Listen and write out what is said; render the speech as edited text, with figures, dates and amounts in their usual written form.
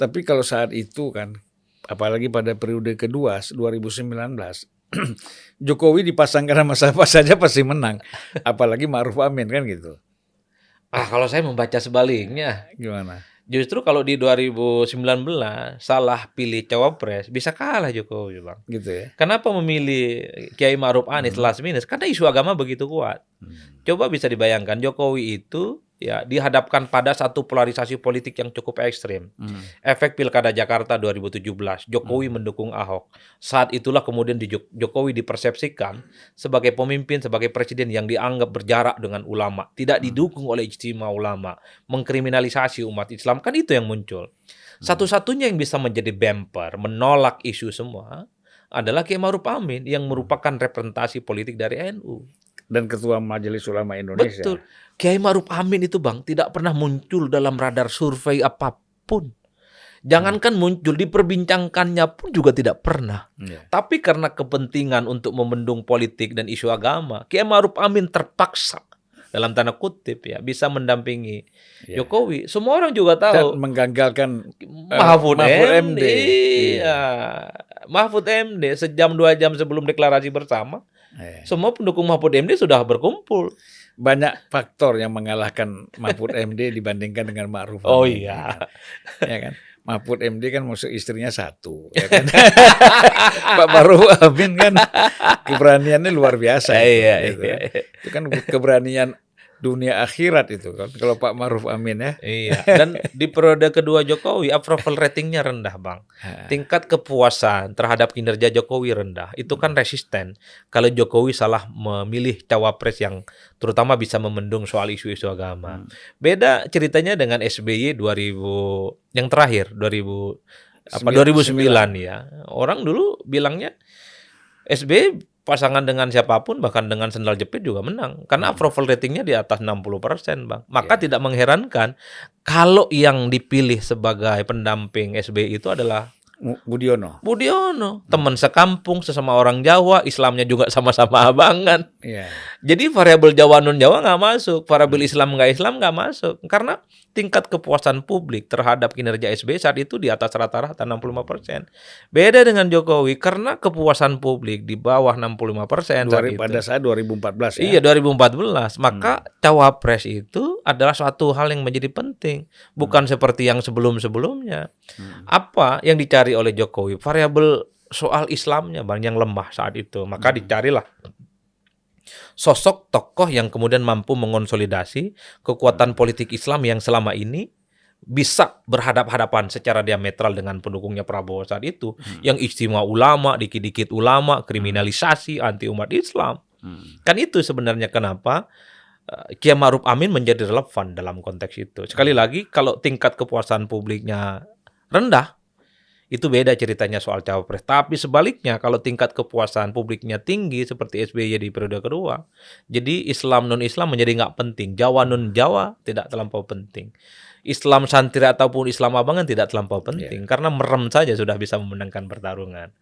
Tapi kalau saat itu kan, apalagi pada periode kedua 2019, Jokowi dipasangkan sama siapa saja pasti menang. Apalagi Ma'ruf Amin kan gitu. Kalau saya membaca sebaliknya. Gimana? Justru kalau di 2019 salah pilih cawapres bisa kalah Jokowi, Bang. Gitu ya. Kenapa memilih Kiai Ma'ruf Anies last minute? Karena isu agama begitu kuat. Coba bisa dibayangkan Jokowi itu ya dihadapkan pada satu polarisasi politik yang cukup ekstrim. Efek Pilkada Jakarta 2017, Jokowi mendukung Ahok. Saat itulah kemudian Jokowi dipersepsikan sebagai pemimpin, sebagai presiden yang dianggap berjarak dengan ulama, tidak didukung oleh ijtima ulama, mengkriminalisasi umat Islam, kan itu yang muncul. Satu-satunya yang bisa menjadi bumper, menolak isu semua, adalah Kiai Ma'ruf Amin yang merupakan representasi politik dari NU. Dan Ketua Majelis Ulama Indonesia. Betul. Kiai Ma'ruf Amin itu, Bang, tidak pernah muncul dalam radar survei apapun. Jangankan muncul, diperbincangkannya pun juga tidak pernah. Tapi karena kepentingan untuk membendung politik dan isu agama, Kiai Ma'ruf Amin terpaksa, dalam tanda kutip ya, bisa mendampingi Jokowi. Semua orang juga tahu. Dan menggagalkan Mahfud MD. Iya. Mahfud MD sejam 2 jam sebelum deklarasi bersama, semua pendukung Mahfud MD sudah berkumpul. Banyak faktor yang mengalahkan Mahfud MD dibandingkan dengan Ma'ruf Amin. Oh iya. Ya kan? Mahfud MD kan musuh istrinya satu. Ya kan? Pak Ma'ruf Amin kan keberaniannya luar biasa. Gitu. Itu kan keberanian dunia akhirat itu kan. Kalau Pak Ma'ruf Amin ya. Iya. Dan di periode kedua Jokowi approval ratingnya rendah, Bang. Tingkat kepuasan terhadap kinerja Jokowi rendah. Itu kan resisten kalau Jokowi salah memilih cawapres yang terutama bisa memendung soal isu-isu agama. Beda ceritanya dengan SBY 2000 yang terakhir 2009 ya. Orang dulu bilangnya SBY pasangan dengan siapapun, bahkan dengan sendal jepit juga menang. Karena approval ratingnya di atas 60%, Bang. Maka tidak mengherankan kalau yang dipilih sebagai pendamping SBY itu adalah Budiono. Teman sekampung, sesama orang Jawa, Islamnya juga sama-sama abangan. Jadi variabel Jawa non-Jawa nggak masuk, variabel Islam nggak masuk. Karena tingkat kepuasan publik terhadap kinerja SBY saat itu di atas rata-rata 65%. Beda dengan Jokowi, karena kepuasan publik di bawah 65% saat itu. Pada saat 2014 ya? Iya, 2014. Maka cawapres itu adalah suatu hal yang menjadi penting. Bukan seperti yang sebelum-sebelumnya. Apa yang dicari oleh Jokowi? Variabel soal Islamnya, Bang, yang lemah saat itu. Maka dicarilah sosok tokoh yang kemudian mampu mengonsolidasi kekuatan politik Islam yang selama ini bisa berhadap-hadapan secara diametral dengan pendukungnya Prabowo saat itu, yang istimewa ulama, dikit-dikit ulama, kriminalisasi, anti umat Islam. Kan itu sebenarnya kenapa Kiai Ma'ruf Amin menjadi relevan dalam konteks itu. Sekali lagi, kalau tingkat kepuasan publiknya rendah, itu beda ceritanya soal cawapres. Tapi sebaliknya, kalau tingkat kepuasan publiknya tinggi seperti SBY di periode kedua, jadi Islam non-Islam menjadi nggak penting. Jawa non-Jawa tidak terlampau penting. Islam santri ataupun Islam abangan tidak terlampau penting. Karena merem saja sudah bisa memenangkan pertarungan.